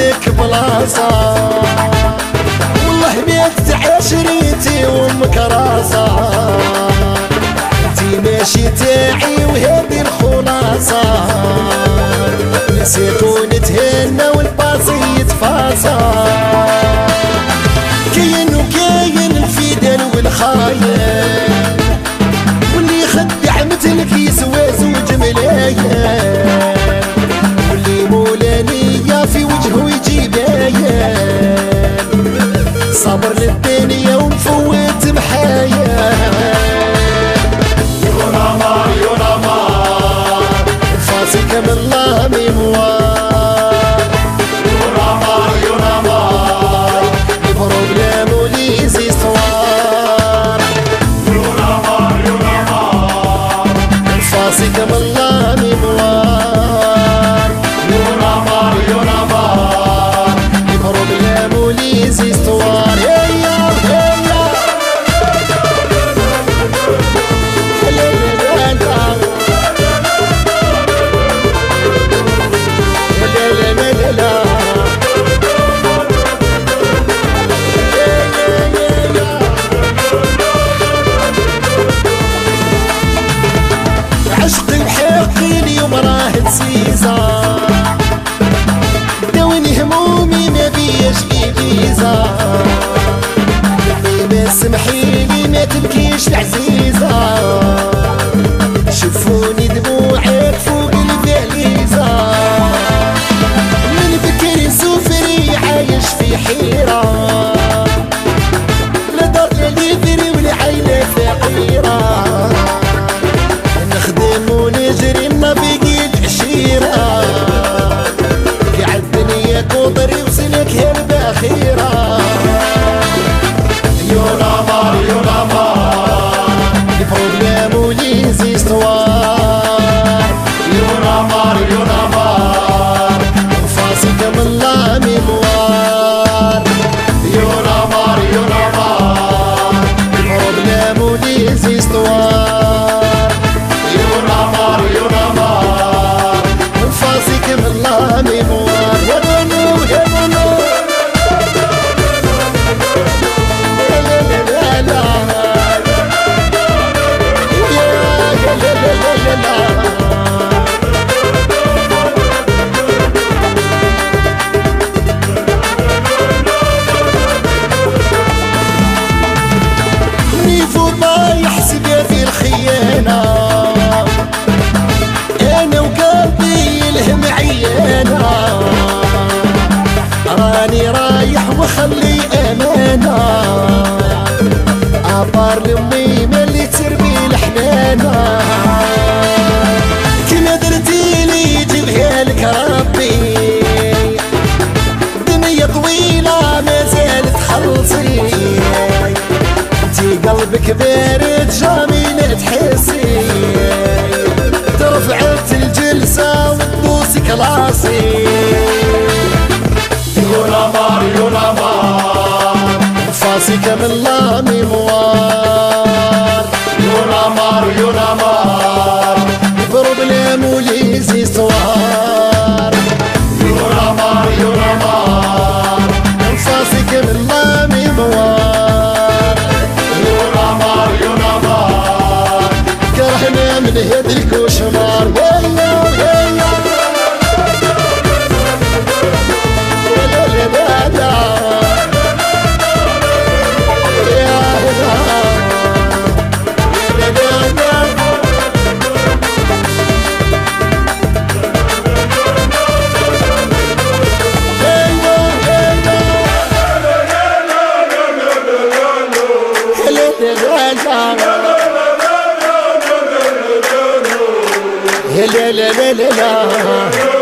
لك بلاصة والله ميت عشريتي وامك راسة انتي ماشي تاعي وهذه الخلاصة نسيتو نتهنى والباصي يتفاصى كاين وكاين الفدان والخاين واللي يخدع مثلك يسوى زوج ملايين واللي مولانية في وجهه يجيب عيان صبر للدنيا ومفوت محايا يونامار يونامار فاسك من الله ميموار يونامار يونامار البروبلام وليزي صوار يونامار يونامار فاسك من الله ميموار يونامار يونامار البروبلام وليزي صوار عشقي وحقي اليوم راه تسيزا داوني همومي ما بياش لي فيزا ما سمحيلي ما تبكيش العزيزة شوفوني دموعك فوق الفاليزة من بكري سوفري عايش في حيرة لا دار لا ليفري والعيلة فقيرة نخدم ونجري ما بقيت عشيرة قاع الدنيا كوطري وصلك هربة أخيرة يونامار يونامار البروبلام وليزي صوار يونامار يونامار فاسك من الله ميموار يونامار يونامار البروبلام وليزي صوار يونامار يونامار فاسك من الله ميموار يا بنو يا بنو نيفو ما يحسب في الخيانة انا وقلبي يلهم عيانا راني رايح وخلي امانة عبار لامي ملي تربي الحنانة كما درتيلي يجيبها لك ربي دنيا طويلة ما زالت خلصي انتي قلبك بارد جميل تحسي ترفعت الجلسة وتدوسي كلاسي يونامار يونامار فاسك من الله ميموار يونامار يونامار بروبلام وليزي صوار يونامار يونامار فاسك من الله ميموار يونامار يونامار كرهنا من هذا الكوشمار لا لا لا لا لا